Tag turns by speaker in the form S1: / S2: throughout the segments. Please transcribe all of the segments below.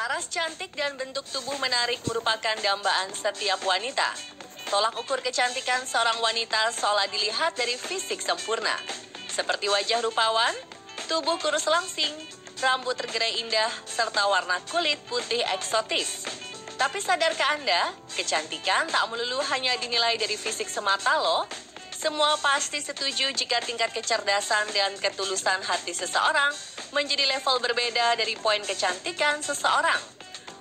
S1: Paras cantik dan bentuk tubuh menarik merupakan dambaan setiap wanita. Tolak ukur kecantikan seorang wanita seolah dilihat dari fisik sempurna. Seperti wajah rupawan, tubuh kurus langsing, rambut tergerai indah, serta warna kulit putih eksotis. Tapi sadarkah Anda, kecantikan tak melulu hanya dinilai dari fisik semata loh. Semua pasti setuju jika tingkat kecerdasan dan ketulusan hati seseorang menjadi level berbeda dari poin kecantikan seseorang.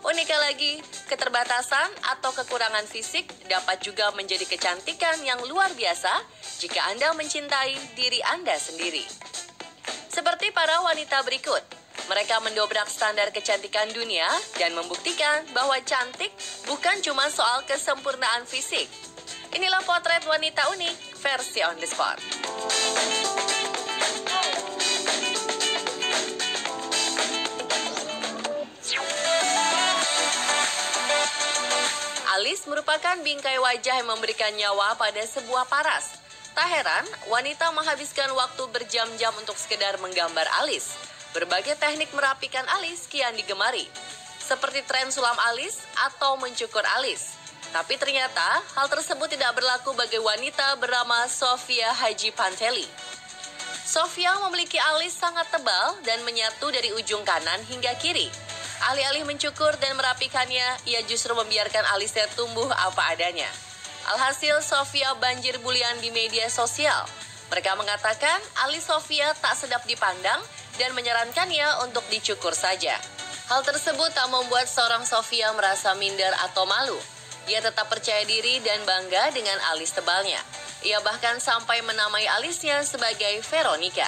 S1: Uniknya lagi, keterbatasan atau kekurangan fisik dapat juga menjadi kecantikan yang luar biasa jika Anda mencintai diri Anda sendiri. Seperti para wanita berikut, mereka mendobrak standar kecantikan dunia dan membuktikan bahwa cantik bukan cuma soal kesempurnaan fisik. Inilah potret wanita unik versi On The Spot. Alis merupakan bingkai wajah yang memberikan nyawa pada sebuah paras. Tak heran, wanita menghabiskan waktu berjam-jam untuk sekedar menggambar alis. Berbagai teknik merapikan alis kian digemari, seperti tren sulam alis atau mencukur alis. Tapi ternyata hal tersebut tidak berlaku bagi wanita bernama Sofia Haji Panteli. Sofia memiliki alis sangat tebal dan menyatu dari ujung kanan hingga kiri. Alih-alih mencukur dan merapikannya, ia justru membiarkan alisnya tumbuh apa adanya. Alhasil, Sofia banjir bulian di media sosial. Mereka mengatakan alis Sofia tak sedap dipandang dan menyarankannya untuk dicukur saja. Hal tersebut tak membuat seorang Sofia merasa minder atau malu. Ia tetap percaya diri dan bangga dengan alis tebalnya. Ia bahkan sampai menamai alisnya sebagai Veronica.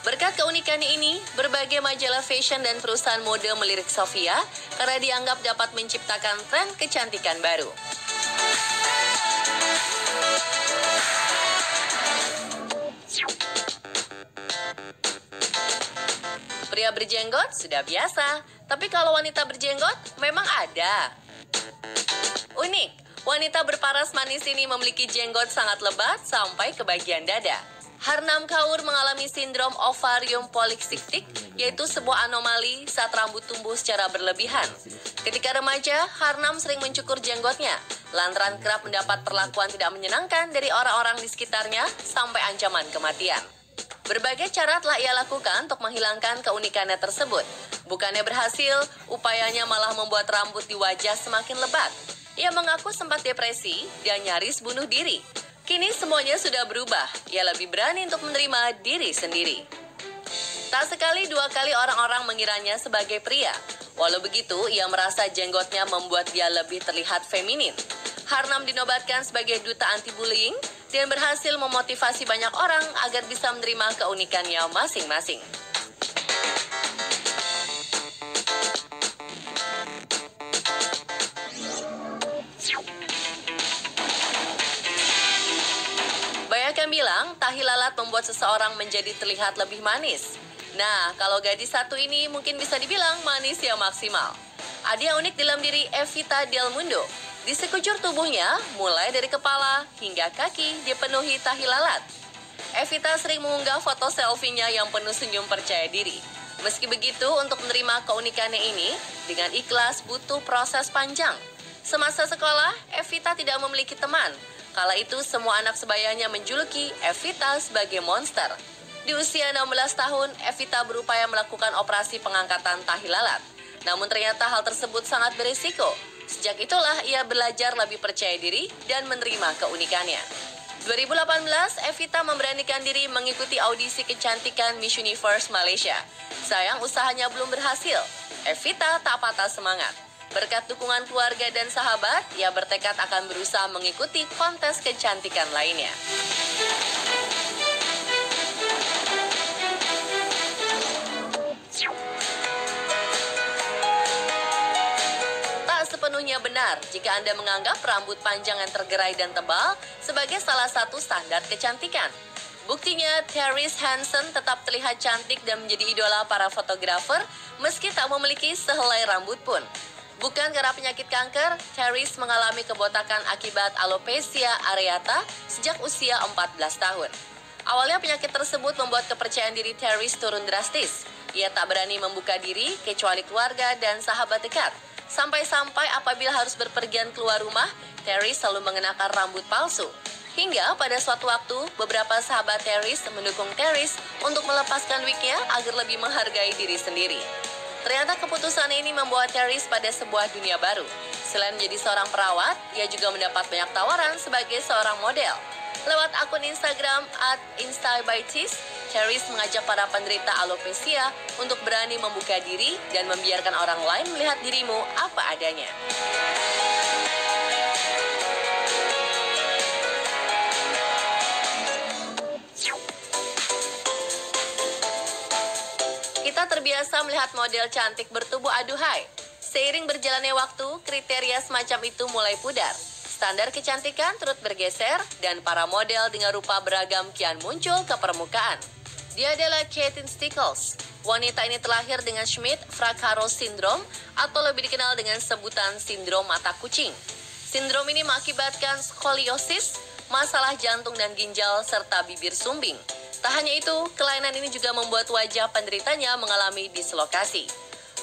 S1: Berkat keunikannya ini, berbagai majalah fashion dan perusahaan mode melirik Sofia karena dianggap dapat menciptakan tren kecantikan baru. Pria berjenggot sudah biasa, tapi kalau wanita berjenggot memang ada. Unik, wanita berparas manis ini memiliki jenggot sangat lebat sampai ke bagian dada. Harnam Kaur mengalami sindrom ovarium polikistik, yaitu sebuah anomali saat rambut tumbuh secara berlebihan. Ketika remaja, Harnam sering mencukur jenggotnya, lantaran kerap mendapat perlakuan tidak menyenangkan dari orang-orang di sekitarnya sampai ancaman kematian. Berbagai cara telah ia lakukan untuk menghilangkan keunikannya tersebut. Bukannya berhasil, upayanya malah membuat rambut di wajah semakin lebat. Ia mengaku sempat depresi dan nyaris bunuh diri. Kini semuanya sudah berubah. Ia lebih berani untuk menerima diri sendiri. Tak sekali dua kali orang-orang mengiranya sebagai pria. Walau begitu, ia merasa jenggotnya membuat dia lebih terlihat feminin. Harnam dinobatkan sebagai duta anti-bullying dan berhasil memotivasi banyak orang agar bisa menerima keunikannya masing-masing. Banyak yang bilang tahi lalat membuat seseorang menjadi terlihat lebih manis. Nah, kalau gadis satu ini mungkin bisa dibilang manis yang maksimal. Ada yang unik dalam diri Evita Del Mundo. Di sekujur tubuhnya, mulai dari kepala hingga kaki dipenuhi tahi lalat. Evita sering mengunggah foto selfie-nya yang penuh senyum percaya diri. Meski begitu, untuk menerima keunikannya ini, dengan ikhlas butuh proses panjang. Semasa sekolah, Evita tidak memiliki teman. Kala itu, semua anak sebayanya menjuluki Evita sebagai monster. Di usia 16 tahun, Evita berupaya melakukan operasi pengangkatan tahi lalat. Namun ternyata hal tersebut sangat berisiko. Sejak itulah ia belajar lebih percaya diri dan menerima keunikannya. 2018, Evita memberanikan diri mengikuti audisi kecantikan Miss Universe Malaysia. Sayang usahanya belum berhasil. Evita tak patah semangat. Berkat dukungan keluarga dan sahabat, ia bertekad akan berusaha mengikuti kontes kecantikan lainnya. Tak sepenuhnya benar jika Anda menganggap rambut panjang yang tergerai dan tebal sebagai salah satu standar kecantikan. Buktinya, Therese Hanson tetap terlihat cantik dan menjadi idola para fotografer meski tak memiliki sehelai rambut pun. Bukan karena penyakit kanker, Therese mengalami kebotakan akibat alopecia areata sejak usia 14 tahun. Awalnya penyakit tersebut membuat kepercayaan diri Therese turun drastis. Ia tak berani membuka diri kecuali keluarga dan sahabat dekat. Sampai-sampai apabila harus berpergian keluar rumah, Terry selalu mengenakan rambut palsu. Hingga pada suatu waktu, beberapa sahabat Terry mendukung Terry untuk melepaskan wignya agar lebih menghargai diri sendiri. Ternyata keputusan ini membawa Terry pada sebuah dunia baru. Selain menjadi seorang perawat, ia juga mendapat banyak tawaran sebagai seorang model. Lewat akun Instagram @instabytis, Terry mengajak para penderita alopecia untuk berani membuka diri dan membiarkan orang lain melihat dirimu apa adanya. Kita terbiasa melihat model cantik bertubuh aduhai. Seiring berjalannya waktu, kriteria semacam itu mulai pudar. Standar kecantikan turut bergeser dan para model dengan rupa beragam kian muncul ke permukaan. Dia adalah Caitlin Stickles. Wanita ini terlahir dengan Schmidt-Fracaro Syndrome atau lebih dikenal dengan sebutan sindrom mata kucing. Sindrom ini mengakibatkan skoliosis, masalah jantung dan ginjal, serta bibir sumbing. Tak hanya itu, kelainan ini juga membuat wajah penderitanya mengalami dislokasi.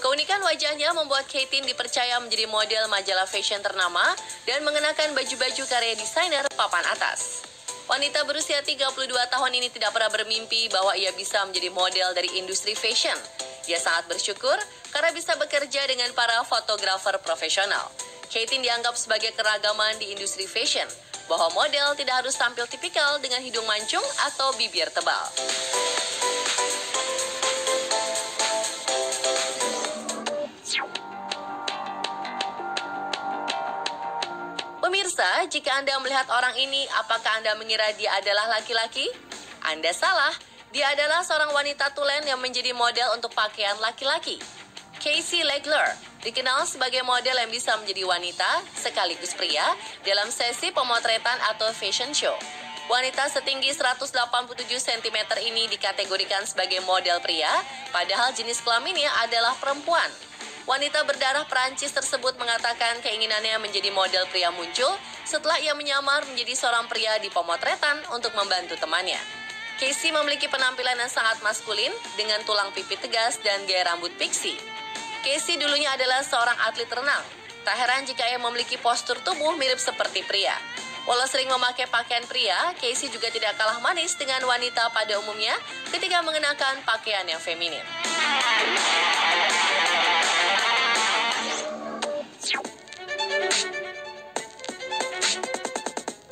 S1: Keunikan wajahnya membuat Caitlin dipercaya menjadi model majalah fashion ternama dan mengenakan baju-baju karya desainer papan atas. Wanita berusia 32 tahun ini tidak pernah bermimpi bahwa ia bisa menjadi model dari industri fashion. Ia sangat bersyukur karena bisa bekerja dengan para fotografer profesional. Caitlin dianggap sebagai keragaman di industri fashion, bahwa model tidak harus tampil tipikal dengan hidung mancung atau bibir tebal. Pemirsa, jika Anda melihat orang ini, apakah Anda mengira dia adalah laki-laki? Anda salah, dia adalah seorang wanita tulen yang menjadi model untuk pakaian laki-laki. Casey Legler dikenal sebagai model yang bisa menjadi wanita sekaligus pria dalam sesi pemotretan atau fashion show. Wanita setinggi 187 cm ini dikategorikan sebagai model pria, padahal jenis kelaminnya adalah perempuan. Wanita berdarah Perancis tersebut mengatakan keinginannya menjadi model pria muncul setelah ia menyamar menjadi seorang pria di pemotretan untuk membantu temannya. Casey memiliki penampilan yang sangat maskulin dengan tulang pipi tegas dan gaya rambut pixie. Casey dulunya adalah seorang atlet renang. Tak heran jika ia memiliki postur tubuh mirip seperti pria. Walau sering memakai pakaian pria, Casey juga tidak kalah manis dengan wanita pada umumnya ketika mengenakan pakaian yang feminin.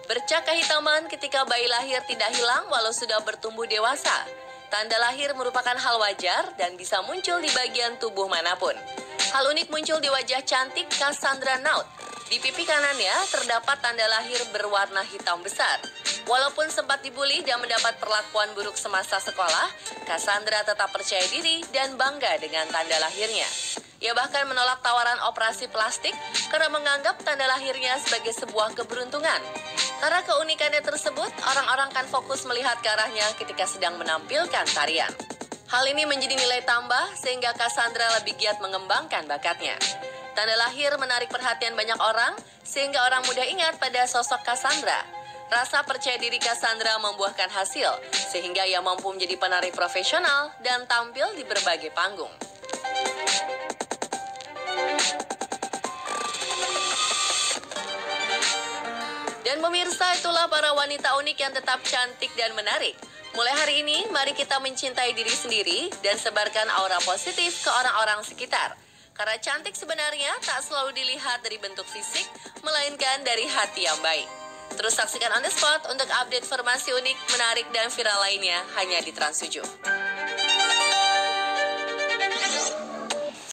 S1: Bercak kehitaman ketika bayi lahir tidak hilang walau sudah bertumbuh dewasa. Tanda lahir merupakan hal wajar dan bisa muncul di bagian tubuh manapun. Hal unik muncul di wajah cantik Cassandra Naut. Di pipi kanannya terdapat tanda lahir berwarna hitam besar. Walaupun sempat dibully dan mendapat perlakuan buruk semasa sekolah, Cassandra tetap percaya diri dan bangga dengan tanda lahirnya. Ia bahkan menolak tawaran operasi plastik karena menganggap tanda lahirnya sebagai sebuah keberuntungan. Karena keunikannya tersebut, orang-orang kan fokus melihat ke arahnya ketika sedang menampilkan tarian. Hal ini menjadi nilai tambah sehingga Cassandra lebih giat mengembangkan bakatnya. Tanda lahir menarik perhatian banyak orang sehingga orang mudah ingat pada sosok Cassandra. Rasa percaya diri Cassandra membuahkan hasil sehingga ia mampu menjadi penari profesional dan tampil di berbagai panggung. Dan pemirsa, itulah para wanita unik yang tetap cantik dan menarik. Mulai hari ini, mari kita mencintai diri sendiri dan sebarkan aura positif ke orang-orang sekitar. Karena cantik sebenarnya tak selalu dilihat dari bentuk fisik, melainkan dari hati yang baik. Terus saksikan On The Spot untuk update informasi unik, menarik, dan viral lainnya hanya di Trans 7.